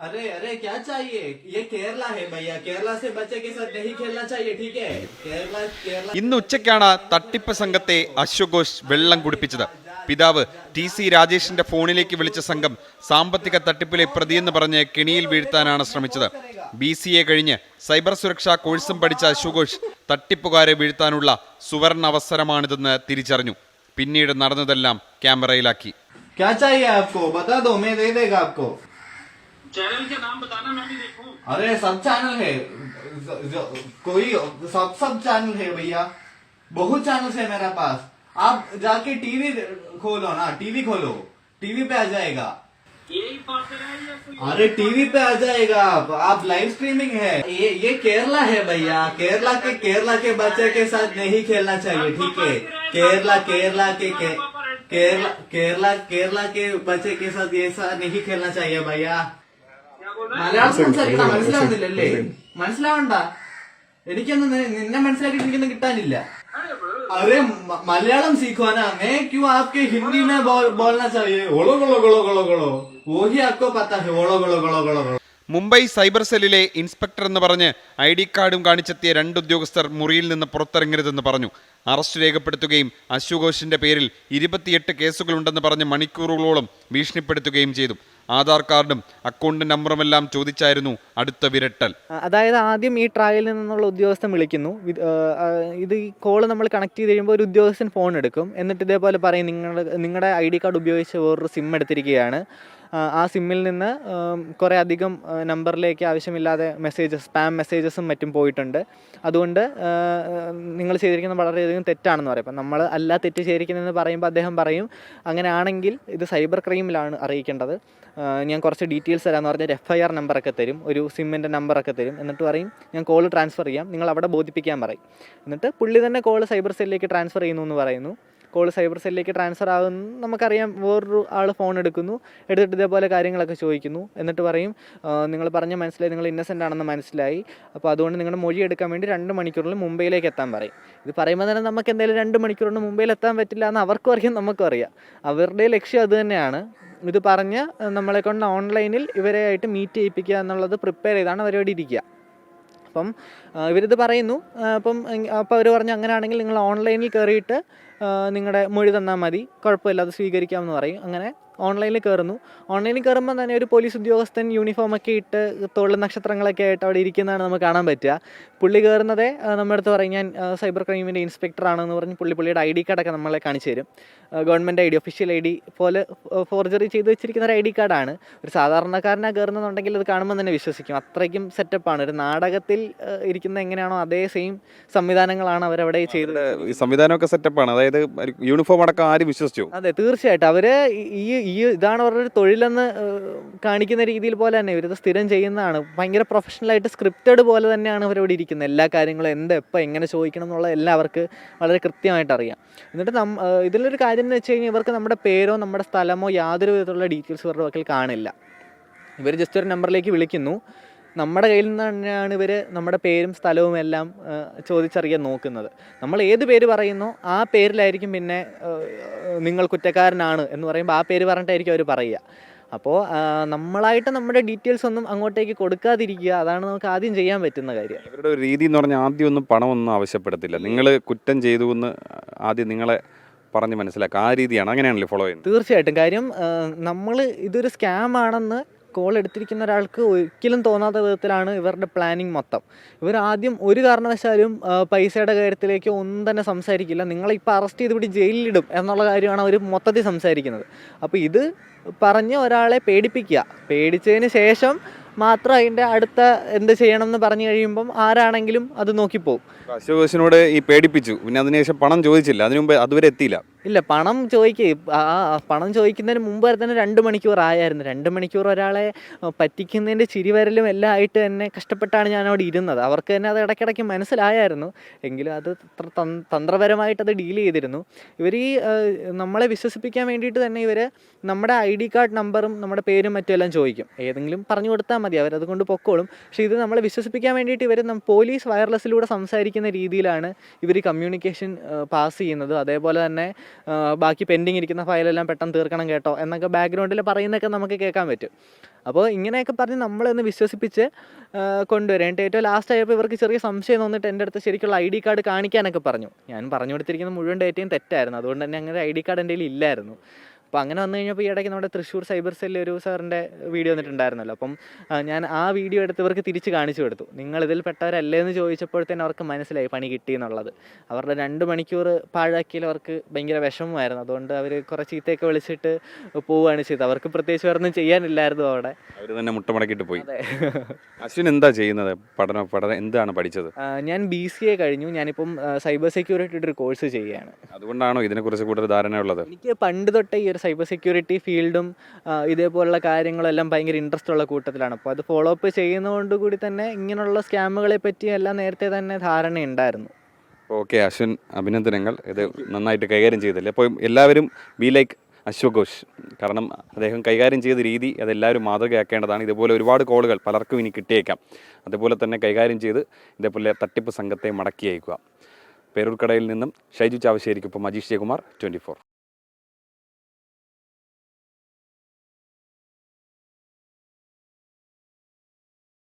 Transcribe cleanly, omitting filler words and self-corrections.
अरे अरे क्या चाहिए? ये केरला है भैया, केरला से बच्चे के साथ नहीं खेलना चाहिए, ठीक है? केरला केरला ഇന്ന് ഉച്ചയ്ക്കാണ് തട്ടിപ്പ് സംഘത്തെ അശ്വഘോഷ് വെള്ളം കുടിപ്പിച്ചത്. പിതാവ് TC രാജേഷിന്റെ ഫോണിലേക്ക് വിളിച്ച സംഘം സാമ്പത്തിക തട്ടിപ്പിലെ പ്രതിയെന്ന് പറഞ്ഞ് കെണിയിൽ വീഴ്ത്താനാണ് ശ്രമിച്ചത്. BCA കഴിഞ്ഞ് സൈബർ സുരക്ഷാ കോഴ്സും പഠിച്ച അശ്വഘോഷ് തട്ടിപ്പുകാരെ വീഴ്ത്താനുള്ള സുവർണ അവസരമാണിതെന്ന് തിരിച്ചറിഞ്ഞു. പിന്നീട് നടന്നതെല്ലാം ക്യാമറയിലാക്കി. क्या चाहिए आपको? बता दो, मैं दे देगा आपको. चैनल के नाम बताना, मैं भी देखूं। अरे सब चैनल है, कोई सब चैनल है भैया, बहुत चैनल है मेरे पास. आप जाके टीवी खोलो ना, टीवी खोलो, टीवी पे आ जाएगा. यही पार्टनर है या कोई? अरे टीवी पे आ जाएगा. आप लाइव स्ट्रीमिंग है. ये केरला है भैया, केरला के बच्चे के साथ नहीं खेलना चाहिए, ठीक है? केरला के बच्चे के साथ ऐसा नहीं खेलना चाहिए भैया. മലയാളം സംസാരിക്കണം, മനസ്സിലാവുന്നില്ലല്ലേ? മനസ്സിലാവണ്ട, എനിക്കൊന്നും നിന്നെ മനസ്സിലാക്കി എനിക്കൊന്നും കിട്ടാനില്ല. अरे मलयालम सीखो ना. मैं क्यों आपके हिंदी में बोलना चाहिए? ओलो गोलो गोलो गोलो गोलो, वही आपको पता है. ओलो गोलो गोलो गोलो गोलो. മുംബൈ സൈബർ സെല്ലിലെ ഇൻസ്പെക്ടർ എന്ന് പറഞ്ഞ് ID കാർഡും കാണിച്ചെത്തിയ 2 ഉദ്യോഗസ്ഥർ മുറിയിൽ നിന്ന് പുറത്തിറങ്ങരുതെന്ന് പറഞ്ഞു. അറസ്റ്റ് രേഖപ്പെടുത്തുകയും അശ്വഘോഷിന്റെ പേരിൽ 28 കേസുകളുണ്ടെന്ന് പറഞ്ഞ് മണിക്കൂറുകളോളം ഭീഷണിപ്പെടുത്തുകയും ചെയ്തു. ആധാർ കാർഡും അക്കൗണ്ട് നമ്പറുമെല്ലാം ചോദിച്ചായിരുന്നു അടുത്ത വിരട്ടൽ. അതായത് ആദ്യം ഈ ട്രയലിൽ നിന്നുള്ള ഉദ്യോഗസ്ഥൻ വിളിക്കുന്നു. ഇത് ഈ കോള് നമ്മൾ കണക്ട് ചെയ്ത് കഴിയുമ്പോൾ ഒരു ഉദ്യോഗസ്ഥൻ ഫോൺ എടുക്കും. എന്നിട്ട് ഇതേപോലെ പറയും, നിങ്ങളുടെ ID കാർഡ് ഉപയോഗിച്ച് വേറൊരു സിം എടുത്തിരിക്കുകയാണ്. ആ സിമ്മിൽ നിന്ന് കുറേ അധികം നമ്പറിലേക്ക് ആവശ്യമില്ലാതെ സ്പാം മെസ്സേജസും മറ്റും പോയിട്ടുണ്ട്. അതുകൊണ്ട് നിങ്ങൾ ചെയ്തിരിക്കുന്നത് വളരെയധികം തെറ്റാണെന്ന് പറയും. അപ്പം നമ്മൾ അല്ല തെറ്റ് ചെയ്തിരിക്കുന്നതെന്ന് പറയുമ്പോൾ അദ്ദേഹം പറയും, അങ്ങനെയാണെങ്കിൽ ഇത് സൈബർ ക്രൈമിലാണ് അറിയിക്കേണ്ടത്, ഞാൻ കുറച്ച് ഡീറ്റെയിൽസ് തരാമെന്ന് പറഞ്ഞാൽ FIR നമ്പറൊക്കെ തരും, ഒരു സിമ്മിൻ്റെ നമ്പറൊക്കെ തരും. എന്നിട്ട് പറയും, ഞാൻ കോൾ ട്രാൻസ്ഫർ ചെയ്യാം, നിങ്ങൾ അവിടെ ബോധിപ്പിക്കാൻ പറയും. എന്നിട്ട് പുള്ളി തന്നെ കോൾ സൈബർ സെല്ലിലേക്ക് ട്രാൻസ്ഫർ ചെയ്യുന്നു എന്ന് പറയുന്നു. കോൾ സൈബർ സെല്ലിലേക്ക് ട്രാൻസ്ഫർ ആകുന്നു. നമുക്കറിയാം, വേറൊരു ആൾ ഫോൺ എടുക്കുന്നു, എടുത്തിട്ട് ഇതേപോലെ കാര്യങ്ങളൊക്കെ ചോദിക്കുന്നു. എന്നിട്ട് പറയും, നിങ്ങൾ പറഞ്ഞ മനസ്സിലായി, നിങ്ങൾ ഇന്നസെൻ്റ് ആണെന്ന് മനസ്സിലായി, അപ്പോൾ അതുകൊണ്ട് നിങ്ങളുടെ മൊഴി എടുക്കാൻ വേണ്ടി 2 മണിക്കൂറിൽ മുംബൈയിലേക്ക് എത്താൻ പറയും. ഇത് പറയുമ്പോൾ തന്നെ നമുക്ക് എന്തായാലും 2 മണിക്കൂറിന് മുംബൈയിൽ എത്താൻ പറ്റില്ല എന്ന് അവർക്കും അറിയാം, നമുക്കും അറിയാം. അവരുടെ ലക്ഷ്യം അത് തന്നെയാണ്. ഇത് പറഞ്ഞ് നമ്മളെ കൊണ്ട് ഓൺലൈനിൽ ഇവരെയായിട്ട് മീറ്റ് ചെയ്യിപ്പിക്കുക എന്നുള്ളത് പ്രിപ്പയർ ചെയ്താണ് അവരോട് ഇരിക്കുക. അപ്പം ഇവരിത് പറയുന്നു. അപ്പോൾ അവർ പറഞ്ഞു, അങ്ങനെയാണെങ്കിൽ നിങ്ങൾ ഓൺലൈനിൽ കയറിയിട്ട് നിങ്ങളുടെ മൊഴി തന്നാൽ മതി, കുഴപ്പമില്ല, അത് സ്വീകരിക്കാമെന്ന് പറയും. അങ്ങനെ ഓൺലൈനിൽ കയറുന്നു. ഓൺലൈനിൽ കയറുമ്പോൾ തന്നെ ഒരു പോലീസ് ഉദ്യോഗസ്ഥൻ യൂണിഫോമൊക്കെ ഇട്ട് തോളിൽ നക്ഷത്രങ്ങളൊക്കെ ആയിട്ട് അവിടെ ഇരിക്കുന്നതാണ് നമുക്ക് കാണാൻ പറ്റുക. പുള്ളി കയറുന്നതേ നമ്മുടെ അടുത്ത് പറയും, ഞാൻ സൈബർ ക്രൈമിൻ്റെ ഇൻസ്പെക്ടറാണെന്ന് പറഞ്ഞ് പുള്ളിയുടെ ID കാർഡൊക്കെ നമ്മളെ കാണിച്ചു തരും. ഗവൺമെൻറ് ID, ഒഫീഷ്യൽ ID പോലെ ഫോർജറി ചെയ്ത് വെച്ചിരിക്കുന്ന ഒരു ID കാർഡാണ്. ഒരു സാധാരണക്കാരനാണ് കയറുന്നതെന്നുണ്ടെങ്കിൽ അത് കാണുമ്പോൾ തന്നെ വിശ്വസിക്കും. അത്രയ്ക്കും സെറ്റപ്പാണ്. ഒരു നാടകത്തിൽ ഇരിക്കുന്ന എങ്ങനെയാണോ അതേ സെയിം സംവിധാനങ്ങളാണ് അവരവിടെ ചെയ്തത്. ഈ സംവിധാനമൊക്കെ സെറ്റപ്പാണ്. അതായത് യൂണിഫോം അടക്കം ആരും വിശ്വസിച്ചു. അതെ, തീർച്ചയായിട്ടും. അവർ ഇതാണ് അവരുടെ ഒരു തൊഴിലെന്ന് കാണിക്കുന്ന രീതിയിൽ പോലെ തന്നെ ഇവരിത് സ്ഥിരം ചെയ്യുന്നതാണ്. ഭയങ്കര പ്രൊഫഷണലായിട്ട് സ്ക്രിപ്റ്റഡ് പോലെ തന്നെയാണ് അവരവിടെ ഇരിക്കുന്നത്. എല്ലാ കാര്യങ്ങളും എപ്പോൾ എങ്ങനെ ചോദിക്കണം എന്നുള്ള എല്ലാം അവർക്ക് വളരെ കൃത്യമായിട്ട് അറിയാം. എന്നിട്ട് ഇതിലൊരു കാര്യം എന്ന് വെച്ച് കഴിഞ്ഞാൽ, ഇവർക്ക് നമ്മുടെ പേരോ നമ്മുടെ സ്ഥലമോ യാതൊരു വിധത്തിലുള്ള ഡീറ്റെയിൽസ് ഇവരുടെ പക്കൽ കാണില്ല. ഇവർ ജസ്റ്റ് ഒരു നമ്പറിലേക്ക് വിളിക്കുന്നു. നമ്മുടെ കയ്യിൽ നിന്ന് തന്നെയാണ് ഇവർ നമ്മുടെ പേരും സ്ഥലവും എല്ലാം ചോദിച്ചറിയാൻ നോക്കുന്നത്. നമ്മൾ ഏത് പേര് പറയുന്നോ ആ പേരിലായിരിക്കും പിന്നെ നിങ്ങൾ കുറ്റക്കാരനാണ് എന്ന് പറയുമ്പോൾ ആ പേര് പറഞ്ഞിട്ടായിരിക്കും അവർ പറയുക. അപ്പോൾ നമ്മളായിട്ട് നമ്മുടെ ഡീറ്റെയിൽസ് ഒന്നും അങ്ങോട്ടേക്ക് കൊടുക്കാതിരിക്കുക, അതാണ് നമുക്ക് ആദ്യം ചെയ്യാൻ പറ്റുന്ന കാര്യം. ഇവരുടെ ഒരു രീതി എന്ന് പറഞ്ഞാൽ ആദ്യം ഒന്നും പണമൊന്നും ആവശ്യപ്പെടത്തില്ല. നിങ്ങൾ കുറ്റം ചെയ്തു എന്ന് ആദ്യം നിങ്ങളെ പറഞ്ഞ് മനസ്സിലാക്കുക, ആ രീതിയാണ്. അങ്ങനെയാണല്ലോ ഫോളോ ചെയ്യുന്നത്? തീർച്ചയായിട്ടും. കാര്യം നമ്മൾ ഇതൊരു സ്കാം ആണെന്ന് കോൾ എടുത്തിരിക്കുന്ന ഒരാൾക്ക് ഒരിക്കലും തോന്നാത്ത വിധത്തിലാണ് ഇവരുടെ പ്ലാനിങ് മൊത്തം. ഇവർ ആദ്യം ഒരു കാരണവശാലും പൈസയുടെ കാര്യത്തിലേക്ക് ഒന്നും തന്നെ സംസാരിക്കില്ല. നിങ്ങളിപ്പോൾ അറസ്റ്റ് ചെയ്ത് ഇവിടെ ജയിലിലിടും എന്നുള്ള കാര്യമാണ് അവർ മൊത്തത്തിൽ സംസാരിക്കുന്നത്. അപ്പോൾ ഇത് പറഞ്ഞ് ഒരാളെ പേടിപ്പിക്കുക, പേടിച്ചതിന് ശേഷം മാത്രം അതിൻ്റെ അടുത്ത എന്ത് ചെയ്യണം എന്ന് പറഞ്ഞു കഴിയുമ്പം ആരാണെങ്കിലും അത് നോക്കിപ്പോവും. അശ്വഘോഷിനോട് ഈ പേടിപ്പിച്ചു, പിന്നെ അതിനുശേഷം പണം ചോദിച്ചില്ല, അതിനു മുമ്പ് അതുവരെ എത്തിയില്ല. ഇല്ല, പണം പണം ചോദിക്കുന്നതിന് മുമ്പ് വരെ തന്നെ 2 മണിക്കൂർ ആയായിരുന്നു. 2 മണിക്കൂർ ഒരാളെ പറ്റിക്കുന്നതിൻ്റെ ചിരിവരലും എല്ലാം ആയിട്ട് തന്നെ കഷ്ടപ്പെട്ടാണ് ഞാൻ അവിടെ ഇരുന്നത്. അവർക്ക് തന്നെ അത് ഇടയ്ക്കിടയ്ക്ക് മനസ്സിലായായിരുന്നു. എങ്കിലും അത് തന്ത്രപരമായിട്ടത് ഡീൽ ചെയ്തിരുന്നു. ഇവർ ഈ നമ്മളെ വിശ്വസിപ്പിക്കാൻ വേണ്ടിയിട്ട് തന്നെ ഇവർ നമ്മുടെ ID കാർഡ് നമ്പറും നമ്മുടെ പേരും മറ്റും എല്ലാം ചോദിക്കും. ഏതെങ്കിലും പറഞ്ഞു കൊടുത്താൽ മതി, അവരത് കൊണ്ട് പൊക്കോളും. പക്ഷേ ഇത് നമ്മളെ വിശ്വസിപ്പിക്കാൻ വേണ്ടിയിട്ട് ഇവർ പോലീസ് വയർലെസ്സിലൂടെ സംസാരിക്കുന്ന രീതിയിലാണ് ഇവർ കമ്മ്യൂണിക്കേഷൻ പാസ് ചെയ്യുന്നത്. അതേപോലെ തന്നെ ബാക്കി പെൻഡിങ് ഇരിക്കുന്ന ഫയലെല്ലാം പെട്ടെന്ന് തീർക്കണം കേട്ടോ എന്നൊക്കെ ബാക്ക്ഗ്രൗണ്ടിൽ പറയുന്നതൊക്കെ നമുക്ക് കേൾക്കാൻ പറ്റും. അപ്പോൾ ഇങ്ങനെയൊക്കെ പറഞ്ഞ് നമ്മളൊന്ന് വിശ്വസിപ്പിച്ച് കൊണ്ടുവരാം. എന്നിട്ട് ഏറ്റവും ലാസ്റ്റ് ആയപ്പോൾ ഇവർക്ക് ചെറിയ സംശയം തോന്നിട്ട് എൻ്റെ അടുത്ത് ശരിക്കുള്ള ID കാർഡ് കാണിക്കാനൊക്കെ പറഞ്ഞു. ഞാൻ പറഞ്ഞു കൊടുത്തിരിക്കുന്ന മുഴുവൻ ഡേറ്റയും തെറ്റായിരുന്നു, അതുകൊണ്ട് തന്നെ അങ്ങനെ ID കാർഡ് എൻ്റെ കയ്യിൽ ഇല്ലായിരുന്നു. അപ്പോൾ അങ്ങനെ വന്നു കഴിഞ്ഞപ്പോൾ ഈ ഇടയ്ക്ക് നമ്മുടെ തൃശ്ശൂർ സൈബർ സെല്ലിൽ ഒരു സാറിൻ്റെ വീഡിയോ വന്നിട്ടുണ്ടായിരുന്നല്ലോ. അപ്പം ഞാൻ ആ വീഡിയോ എടുത്ത് ഇവർക്ക് തിരിച്ച് കാണിച്ചു കൊടുത്തു. നിങ്ങൾ ഇതിൽ പെട്ടവരല്ലേ എന്ന് ചോദിച്ചപ്പോഴത്തേനും അവർക്ക് മനസ്സിലായി പണി കിട്ടി എന്നുള്ളത്. അവരുടെ 2 മണിക്കൂർ പാഴാക്കിയാൽ അവർക്ക് ഭയങ്കര വിഷമമായിരുന്നു. അതുകൊണ്ട് അവർ കുറേ ചീത്തയൊക്കെ വിളിച്ചിട്ട് പോവുകയാണ് ചെയ്തത്. അവർക്ക് പ്രത്യേകിച്ച് വേറൊന്നും ചെയ്യാനില്ലായിരുന്നു അവിടെ. അവർ തന്നെ മുട്ടമടക്കിയിട്ട് പോയി. അശ്വിൻ എന്താ ചെയ്യുന്നത്? പഠനം എന്താണ് പഠിച്ചത്? ഞാൻ BCA കഴിഞ്ഞു. ഞാനിപ്പം സൈബർ സെക്യൂരിറ്റിയുടെ ഒരു കോഴ്സ് ചെയ്യുകയാണ്. അതുകൊണ്ടാണോ ഇതിനെക്കുറിച്ച് കൂടുതൽ ധാരണയുള്ളത്? എനിക്ക് പണ്ട് തൊട്ടേ ഈ ഒരു സൈബർ സെക്യൂരിറ്റി ഫീൽഡും ഇതേപോലുള്ള കാര്യങ്ങളെല്ലാം ഭയങ്കര ഇൻട്രസ്റ്റ് ഉള്ള കൂട്ടത്തിലാണ്. അപ്പോൾ അത് ഫോളോ അപ്പ് ചെയ്യുന്നതുകൊണ്ട് കൂടി തന്നെ ഇങ്ങനെയുള്ള സ്കാമുകളെ പറ്റി എല്ലാം നേരത്തെ തന്നെ ധാരണയുണ്ടായിരുന്നു. ഓക്കെ അശ്വിൻ, അഭിനന്ദനങ്ങൾ. ഇത് നന്നായിട്ട് കൈകാര്യം ചെയ്തില്ലേ. അപ്പോൾ എല്ലാവരും ബി ലൈക്ക് അശ്വഘോഷ്. കാരണം അദ്ദേഹം കൈകാര്യം ചെയ്ത രീതി അതെല്ലാവരും മാതൃകയാക്കേണ്ടതാണ്. ഇതുപോലെ ഒരുപാട് കോളുകൾ പലർക്കും ഇനി കിട്ടിയേക്കാം. അതുപോലെ തന്നെ കൈകാര്യം ചെയ്ത് ഇതേപോലെ തട്ടിപ്പ് സംഘത്തെ മടക്കി അയക്കുക. പേരൂർക്കടയിൽ നിന്നും ഷൈജു ചാവശ്ശേരിക്കൊപ്പം അജീഷ് ജയകുമാർ, 24.